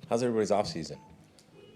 How's everybody's off season?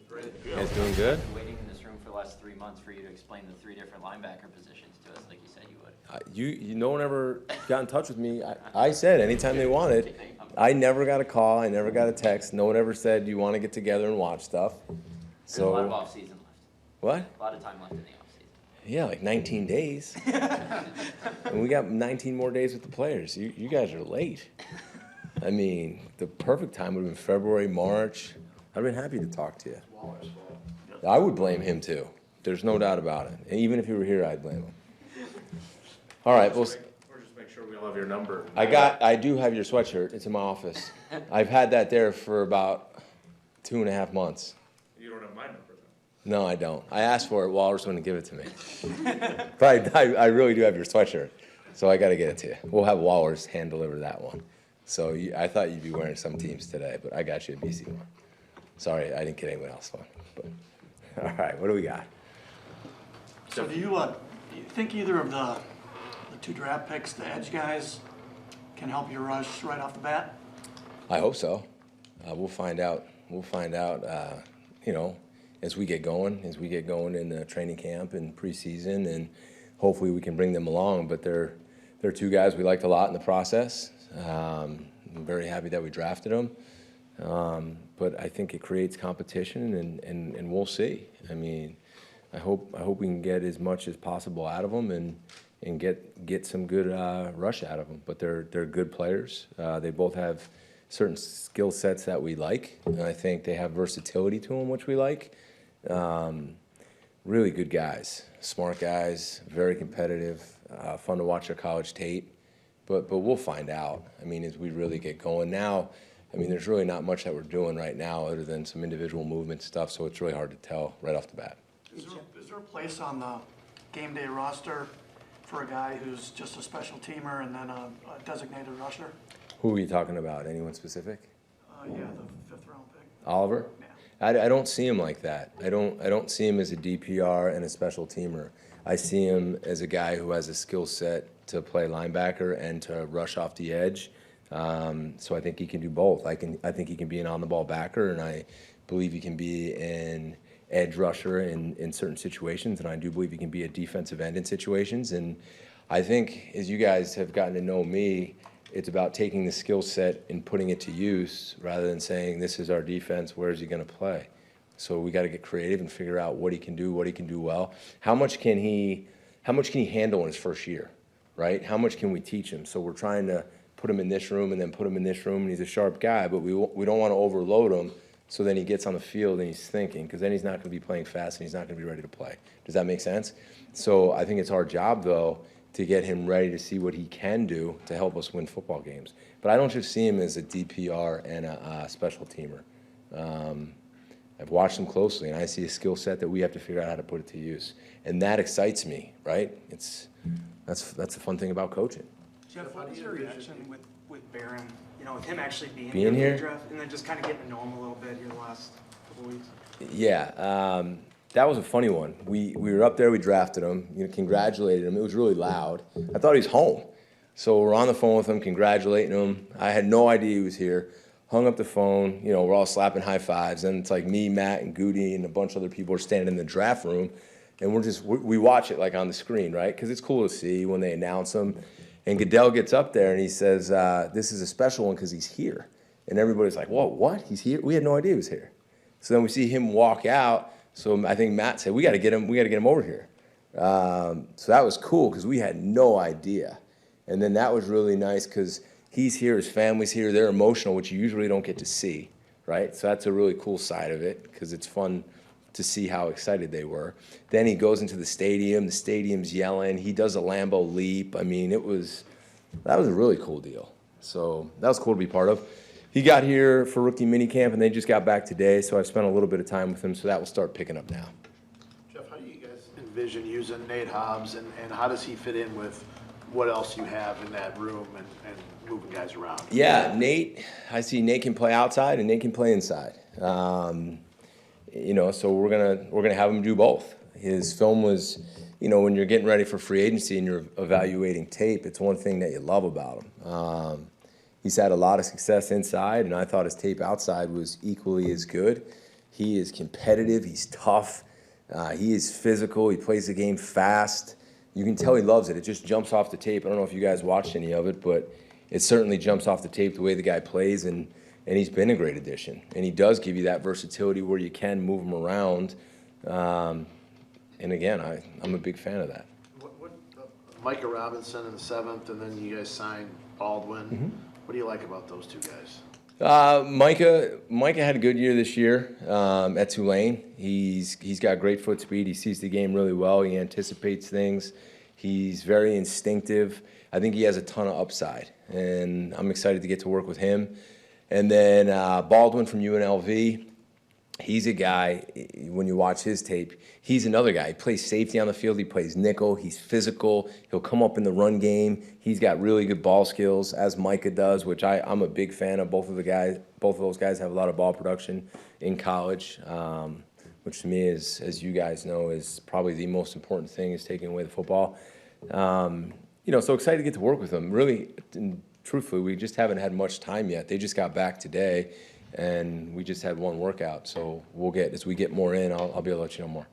Great. You guys doing good? Waiting in this room for the last 3 months for you to explain the 3 different linebacker positions to us, like you said you would. No one ever got in touch with me. I said anytime they wanted. I never got a call. I never got a text. No one ever said you want to get together and watch stuff. There's a lot of off season left. What? A lot of time left in the off season. Yeah, like 19 days. And we got 19 more days with the players. You guys are late. I mean, the perfect time would have been February, March. I'd have been happy to talk to you. I would blame him too. There's no doubt about it. And even if he were here, I'd blame him. All right, well. Or just make sure we all have your number. I do have your sweatshirt. It's in my office. I've had that there for about 2.5 months. You don't have my number, though. No, I don't. I asked for it. Walrus wouldn't give it to me. But I really do have your sweatshirt, so I got to get it to you. We'll have Walrus hand deliver that one. So I thought you'd be wearing some teams today, but I got you a BC one. Sorry, I didn't get anyone else one. But all right, what do we got? So do you think either of the 2 draft picks, the edge guys, can help you rush right off the bat? I hope so. We'll find out. We'll find out, as we get going in training camp and preseason, and hopefully we can bring them along. But they're 2 guys we liked a lot in the process. I'm very happy that we drafted them. But I think it creates competition, and we'll see. I mean, I hope we can get as much as possible out of them and get some good rush out of them. But they're good players. They both have certain skill sets that we like, and I think they have versatility to them, which we like. Really good guys, smart guys, very competitive, fun to watch their college tape. But we'll find out. I mean, as we really get going now, I mean, there's really not much that we're doing right now other than some individual movement stuff, so it's really hard to tell right off the bat. Is there a place on the game day roster for a guy who's just a special teamer and then a designated rusher? Who are you talking about? Anyone specific? Yeah, the 5th round pick. Oliver? Yeah. I don't see him like that. I don't see him as a DPR and a special teamer. I see him as a guy who has a skill set to play linebacker and to rush off the edge. So I think he can do both. I think he can be an on-the-ball backer, and I believe he can be an edge rusher in certain situations, and I do believe he can be a defensive end in situations. And I think as you guys have gotten to know me, it's about taking the skill set and putting it to use rather than saying, this is our defense, where is he going to play? So we got to get creative and figure out what he can do well. How much can he handle in his first year, right? How much can we teach him? So we're trying to put him in this room and then put him in this room, and he's a sharp guy, but we don't want to overload him so then he gets on the field and he's thinking, because then he's not going to be playing fast and he's not going to be ready to play. Does that make sense? So I think it's our job, though, to get him ready to see what he can do to help us win football games. But I don't just see him as a DPR and a special teamer. I've watched him closely, and I see a skill set that we have to figure out how to put it to use. And that excites me, right? That's the fun thing about coaching. Jeff, what was your reaction with Barron? You know, with him actually being here, draft, and then just kind of getting to know him a little bit here the last couple weeks. Yeah, that was a funny one. We were up there, we drafted him, congratulated him. It was really loud. I thought he was home. So we're on the phone with him, congratulating him. I had no idea he was here. Hung up the phone, we're all slapping high fives, and it's like me, Matt, and Goody, and a bunch of other people are standing in the draft room, and we watch it like on the screen, right? Because it's cool to see when they announce him. And Goodell gets up there and he says, this is a special one because he's here. And everybody's like, whoa, what? He's here? We had no idea he was here. So then we see him walk out. So I think Matt said, we got to get him over here. So that was cool because we had no idea. And then that was really nice because he's here, his family's here, they're emotional, which you usually don't get to see, right? So that's a really cool side of it because it's fun to see how excited they were. Then he goes into the stadium's yelling, he does a Lambeau leap. I mean, that was a really cool deal. So that was cool to be part of. He got here for rookie minicamp, and they just got back today, so I've spent a little bit of time with him, so that will start picking up now. Jeff, how do you guys envision using Nate Hobbs, and how does he fit in with what else you have in that room and moving guys around? Yeah, Nate, I see Nate can play outside and Nate can play inside. So we're gonna have him do both. His film was, when you're getting ready for free agency and you're evaluating tape, it's one thing that you love about him. He's had a lot of success inside, and I thought his tape outside was equally as good. He is competitive. He's tough. He is physical. He plays the game fast. You can tell he loves it. It just jumps off the tape. I don't know if you guys watched any of it, but it certainly jumps off the tape the way the guy plays, and he's been a great addition. And he does give you that versatility where you can move him around. And again, I'm a big fan of that. Micah Robinson in the 7th, and then you guys signed Baldwin. Mm-hmm. What do you like about those two guys? Micah had a good year this year at Tulane. He's got great foot speed. He sees the game really well. He anticipates things. He's very instinctive. I think he has a ton of upside, and I'm excited to get to work with him. And then Baldwin from UNLV. He's a guy, when you watch his tape, he's another guy. He plays safety on the field. He plays nickel. He's physical. He'll come up in the run game. He's got really good ball skills, as Micah does, which I'm a big fan of. Both of those guys have a lot of ball production in college, which to me is, as you guys know, is probably the most important thing, is taking away the football. So excited to get to work with them. Really, and truthfully, we just haven't had much time yet. They just got back today. And we just had one workout, so as we get more in, I'll be able to let you know more.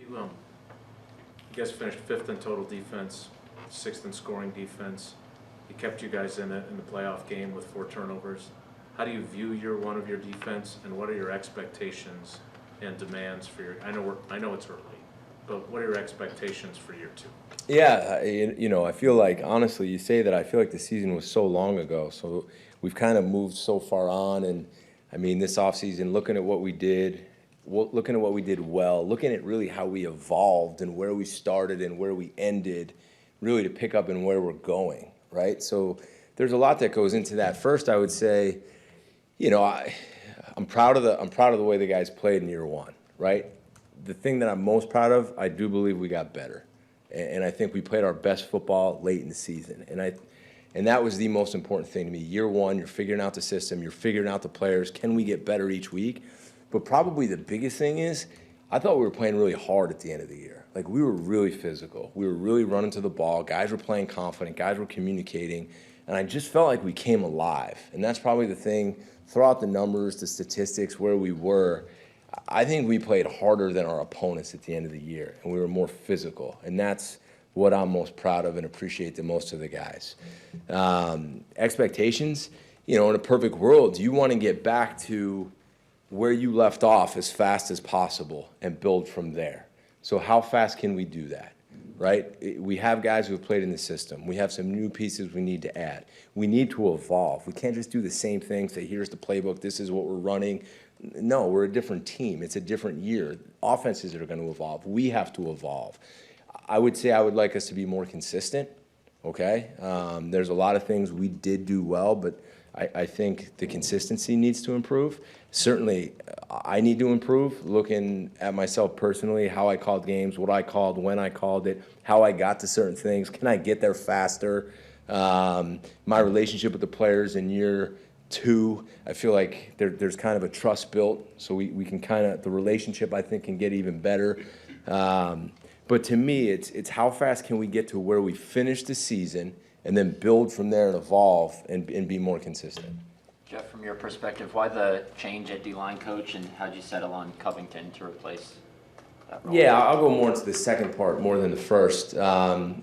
You guys finished 5th in total defense, 6th in scoring defense. He kept you guys in the playoff game with 4 turnovers. How do you view year 1 of your defense, and what are your expectations and demands for your? I know it's early, but what are your expectations for year 2? Yeah, I feel like, honestly, you say that, I feel like the season was so long ago, so we've kind of moved so far on. And I mean, this offseason, looking at what we did well, looking at really how we evolved and where we started and where we ended, really to pick up and where we're going, right? So there's a lot that goes into that. First, I would say, I'm proud of the way the guys played in year 1, right? The thing that I'm most proud of, I do believe we got better. And I think we played our best football late in the season. And that was the most important thing to me. Year 1, you're figuring out the system, you're figuring out the players. Can we get better each week? But probably the biggest thing is, I thought we were playing really hard at the end of the year. Like, we were really physical. We were really running to the ball. Guys were playing confident. Guys were communicating. And I just felt like we came alive. And that's probably the thing. Throw out the numbers, the statistics, where we were. I think we played harder than our opponents at the end of the year, and we were more physical. And that's what I'm most proud of and appreciate the most of the guys. Expectations, in a perfect world, you want to get back to where you left off as fast as possible and build from there. So how fast can we do that, right? We have guys who have played in the system. We have some new pieces we need to add. We need to evolve. We can't just do the same thing, say, here's the playbook, this is what we're running. No, we're a different team. It's a different year. Offenses are going to evolve. We have to evolve. I would say I would like us to be more consistent, okay? There's a lot of things we did do well, but I think the consistency needs to improve. Certainly, I need to improve, looking at myself personally, how I called games, what I called, when I called it, how I got to certain things. Can I get there faster? My relationship with the players in year 2, I feel like there's kind of a trust built, so we can the relationship, I think, can get even better. But to me, it's how fast can we get to where we finish the season and then build from there and evolve and be more consistent. Jeff, from your perspective, why the change at D-line coach, and how'd you settle on Covington to replace that role? Yeah, I'll go more into the second part more than the first.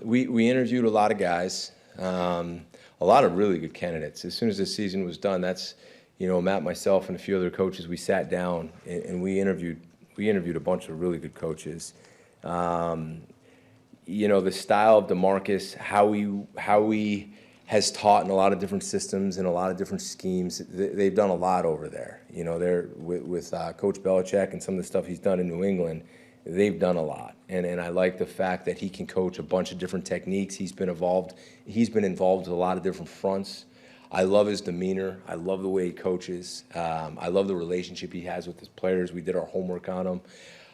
We interviewed a lot of guys, a lot of really good candidates. As soon as the season was done, that's, Matt, myself, and a few other coaches, we sat down and we interviewed a bunch of really good coaches. The style of DeMarcus, how he has taught in a lot of different systems and a lot of different schemes. They've done a lot over there. They're with Coach Belichick and some of the stuff he's done in New England. They've done a lot, and I like the fact that he can coach a bunch of different techniques. He's been involved with a lot of different fronts. I love his demeanor. I love the way he coaches. I love the relationship he has with his players. We did our homework on him.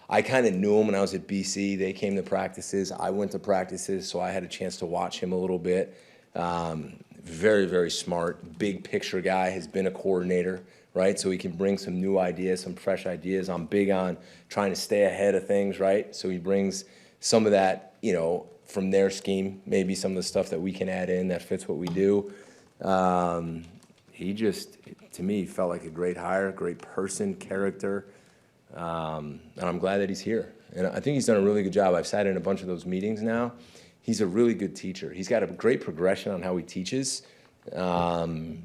I kind of knew him when I was at BC. They came to practices. I went to practices, so I had a chance to watch him a little bit. Very, very smart, big picture guy, has been a coordinator, right? So he can bring some new ideas, some fresh ideas. I'm big on trying to stay ahead of things, right? So he brings some of that, from their scheme, maybe some of the stuff that we can add in that fits what we do. He just, to me, felt like a great hire, great person, character, and I'm glad that he's here. And I think he's done a really good job. I've sat in a bunch of those meetings now. He's a really good teacher. He's got a great progression on how he teaches, and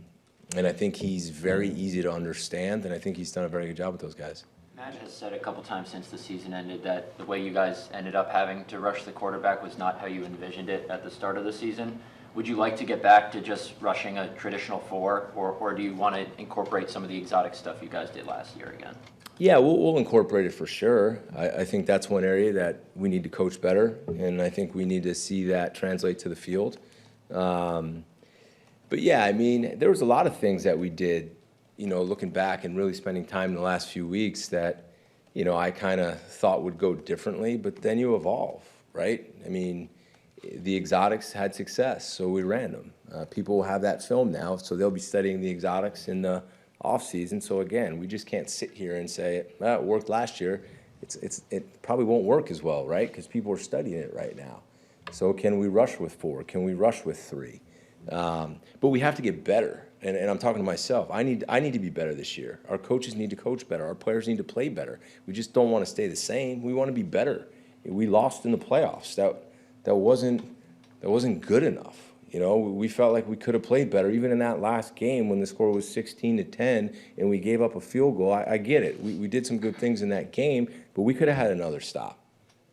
I think he's very easy to understand, and I think he's done a very good job with those guys. Matt has said a couple times since the season ended that the way you guys ended up having to rush the quarterback was not how you envisioned it at the start of the season. Would you like to get back to just rushing a traditional 4, or do you want to incorporate some of the exotic stuff you guys did last year again? Yeah, we'll incorporate it for sure. I think that's one area that we need to coach better, and I think we need to see that translate to the field. But yeah, I mean, there was a lot of things that we did, looking back and really spending time in the last few weeks that, I kind of thought would go differently, but then you evolve, right? I mean, the exotics had success, so we ran them. People will have that film now, so they'll be studying the exotics in the off season. So again, we just can't sit here and say, well, it worked last year. It probably won't work as well, right? Because people are studying it right now. So can we rush with 4? Can we rush with 3? But we have to get better. And I'm talking to myself. I need to be better this year. Our coaches need to coach better. Our players need to play better. We just don't want to stay the same. We want to be better. We lost in the playoffs. That wasn't good enough. We felt like we could have played better, even in that last game when the score was 16-10 and we gave up a field goal. I get it. We did some good things in that game, but we could have had another stop,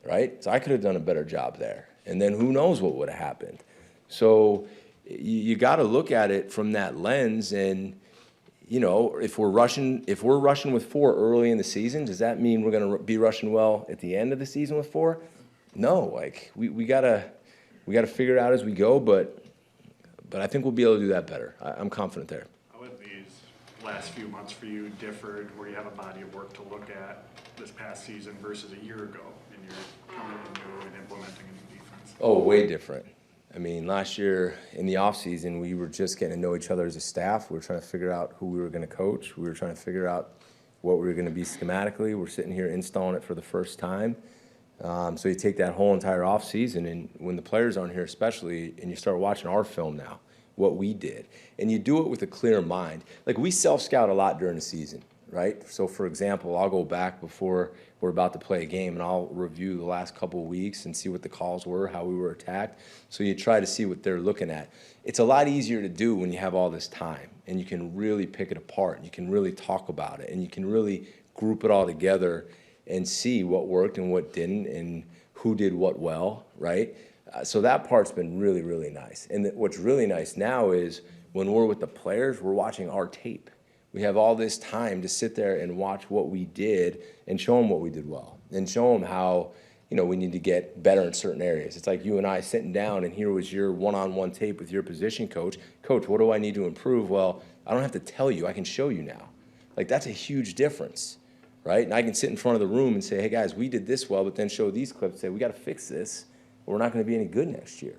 right? So I could have done a better job there. And then who knows what would have happened. So you got to look at it from that lens. And if we're rushing with 4 early in the season, does that mean we're going to be rushing well at the end of the season with 4? No, like we gotta figure it out as we go, but I think we'll be able to do that better. I'm confident there. How have these last few months for you differed, where you have a body of work to look at this past season versus a year ago, and you're coming in new and implementing a new defense? Oh, way different. I mean, last year in the offseason, we were just getting to know each other as a staff. We were trying to figure out who we were going to coach. We were trying to figure out what we were going to be schematically. We're sitting here installing it for the first time. So you take that whole entire offseason, and when the players aren't here especially, and you start watching our film now, what we did, and you do it with a clear mind. Like, we self-scout a lot during the season, right? So, for example, I'll go back before we're about to play a game, and I'll review the last couple of weeks and see what the calls were, how we were attacked. So you try to see what they're looking at. It's a lot easier to do when you have all this time, and you can really pick it apart, and you can really talk about it, and you can really group it all together and see what worked and what didn't and who did what well, right? So that part's been really, really nice. And what's really nice now is when we're with the players, we're watching our tape. We have all this time to sit there and watch what we did and show them what we did well and show them how, we need to get better in certain areas. It's like you and I sitting down, and here was your one-on-one tape with your position coach. Coach, what do I need to improve? Well, I don't have to tell you. I can show you now. Like, that's a huge difference. Right? And I can sit in front of the room and say, hey, guys, we did this well, but then show these clips and say, we got to fix this, or we're not going to be any good next year.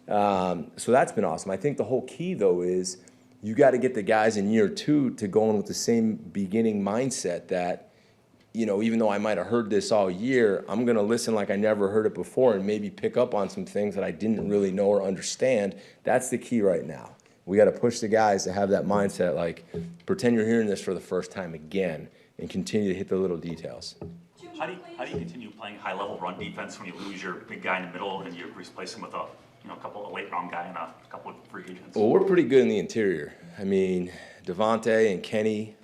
So that's been awesome. I think the whole key, though, is you got to get the guys in year 2 to go in with the same beginning mindset that, even though I might have heard this all year, I'm going to listen like I never heard it before and maybe pick up on some things that I didn't really know or understand. That's the key right now. We got to push the guys to have that mindset, like, pretend you're hearing this for the first time again, and continue to hit the little details. How do you continue playing high-level run defense when you lose your big guy in the middle and you replace him with a couple of late-round guy and a couple of free agents? Well, we're pretty good in the interior. I mean, Devontae and Kenny,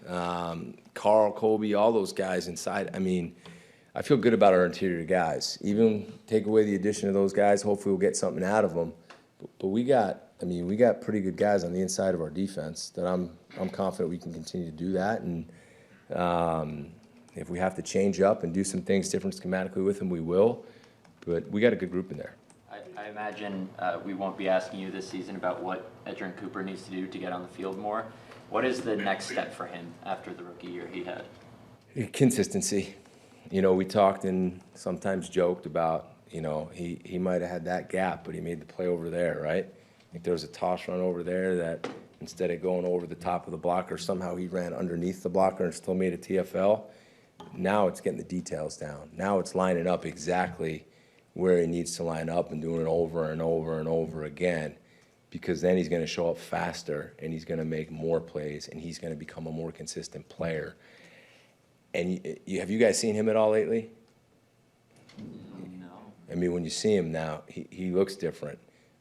Carl, Colby, all those guys inside. I mean, I feel good about our interior guys. Even take away the addition of those guys, hopefully we'll get something out of them. But we got pretty good guys on the inside of our defense that I'm confident we can continue to do that. And if we have to change up and do some things different schematically with them, we will. But we got a good group in there. I imagine we won't be asking you this season about what Edgerrin Cooper needs to do to get on the field more. What is the next step for him after the rookie year he had? Consistency. We talked and sometimes joked about, he might have had that gap, but he made the play over there, right? I think there was a toss run over there that instead of going over the top of the blocker, somehow he ran underneath the blocker and still made a TFL. Now it's getting the details down. Now it's lining up exactly where he needs to line up and doing it over and over and over again. because then he's going to show up faster and he's going to make more plays and he's going to become a more consistent player. And have you guys seen him at all lately? No. I mean, when you see him now, he looks different.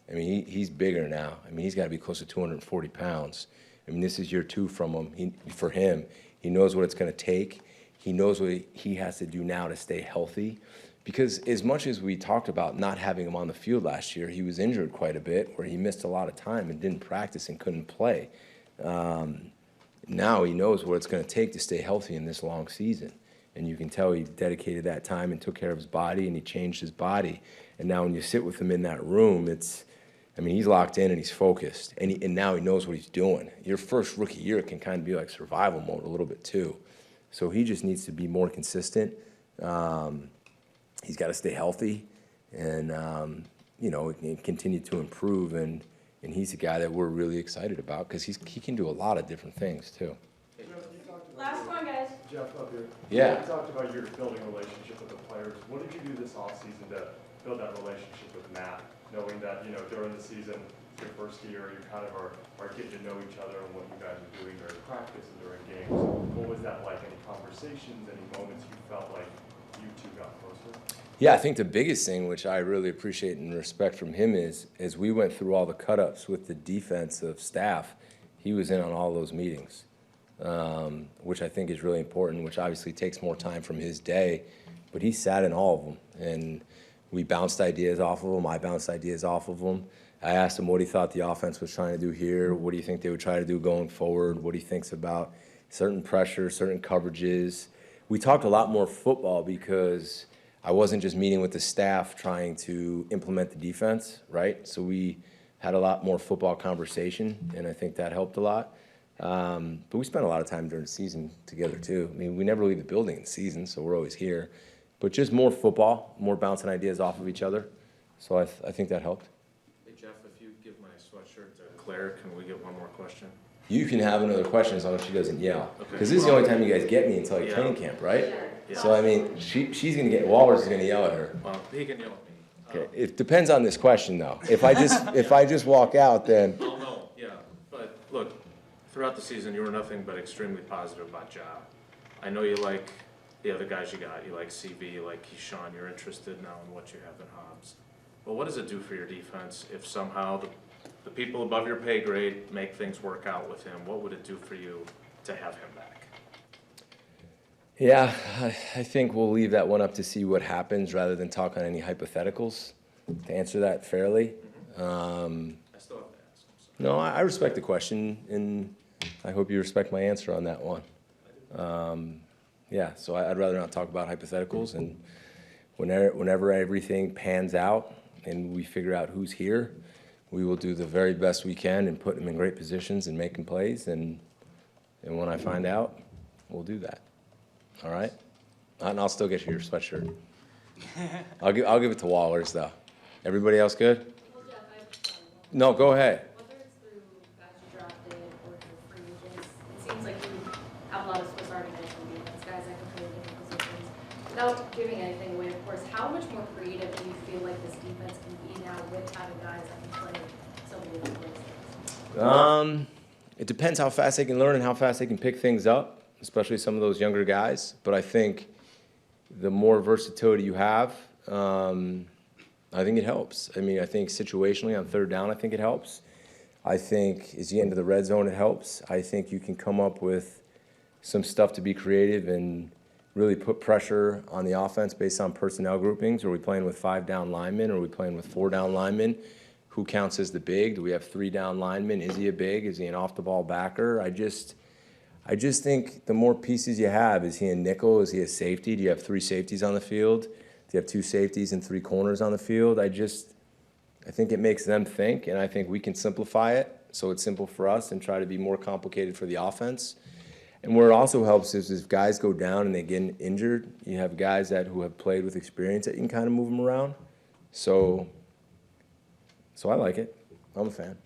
I mean, he's bigger now. I mean, he's got to be close to 240 pounds. I mean, this is year 2 from him. For him, he knows what it's going to take. He knows what he has to do now to stay healthy. Because as much as we talked about not having him on the field last year, he was injured quite a bit, where he missed a lot of time and didn't practice and couldn't play. Now he knows what it's going to take to stay healthy in this long season. And you can tell he dedicated that time and took care of his body, and he changed his body. And now when you sit with him in that room, he's locked in and he's focused. And now he knows what he's doing. Your first rookie year can kind of be like survival mode a little bit too. So he just needs to be more consistent. He's got to stay healthy and, continue to improve. And he's a guy that we're really excited about because he can do a lot of different things too. Last one, guys. Jeff, up here. Yeah. You talked about your building a relationship with the players. What did you do this offseason to build that relationship with Matt, knowing that, during the season, your first year, you kind of are getting to know each other and what you guys are doing during practice and during games. What was that like? Any conversations, any moments you felt like you two got closer? Yeah, I think the biggest thing, which I really appreciate and respect from him, is as we went through all the cut-ups with the defensive staff, he was in on all those meetings, which I think is really important, which obviously takes more time from his day, but he sat in all of them, and we bounced ideas off of him. I bounced ideas off of him. I asked him what he thought the offense was trying to do here. What do you think they would try to do going forward? What he thinks about certain pressure, certain coverages. We talked a lot more football because I wasn't just meeting with the staff trying to implement the defense, right? So we had a lot more football conversation, and I think that helped a lot. But we spent a lot of time during the season together, too. I mean, we never leave the building in the season, so we're always here. But just more football, more bouncing ideas off of each other. So I think that helped. Hey, Jeff, if you give my sweatshirt to Claire, can we get one more question? You can have another question as long as she doesn't yell. Okay. Because this is the only time you guys get me until like Yeah. training camp, right? Yeah. So, I mean, she's going to get, Waller's going to yell at her. Well, he can yell at me. Okay. It depends on this question, though. If I just walk out, then Oh, no, yeah, but look, throughout the season, you were nothing but extremely positive about Ja. I know you like the other guys you got. You like CV, you like Keyshawn. You're interested now in what you have in Hobbs. Well, what does it do for your defense if somehow the people above your pay grade make things work out with him? What would it do for you to have him back? yeah, I think we'll leave that one up to see what happens rather than talk on any hypotheticals to answer that fairly. I still have to ask. I'm sorry. No, I respect the question, and I hope you respect my answer on that one. Yeah, so I'd rather not talk about hypotheticals, and whenever everything pans out and we figure out who's here, we will do the very best we can and put them in great positions and making plays, and when I find out, we'll do that. All right? And I'll still get you your sweatshirt. I'll give it to Waller's, though. Everybody else good? Well, Jeff, I have No, go ahead. whether it's through guys you drafted or through free agents, it seems like you have a lot of Swiss Army knives on defense, guys that can play different positions. Without giving anything away, of course, how much more creative do you feel like this defense can be now with having guys that can play so many different places? It depends how fast they can learn and how fast they can pick things up, especially some of those younger guys. But I think the more versatility you have, I think it helps. I mean, I think situationally on third down, I think it helps. I think as you get into the red zone, it helps. I think you can come up with some stuff to be creative and really put pressure on the offense based on personnel groupings. Are we playing with 5 down linemen? Are we playing with 4 down linemen? Who counts as the big? Do we have 3 down linemen? Is he a big? Is he an off-the-ball backer? I just think the more pieces you have, is he a nickel? Is he a safety? Do you have 3 safeties on the field? Do you have 2 safeties and 3 corners on the field? I think it makes them think, and I think we can simplify it so it's simple for us and try to be more complicated for the offense. And where it also helps is if guys go down and they get injured, you have guys who have played with experience that you can kind of move them around. So I like it. I'm a fan.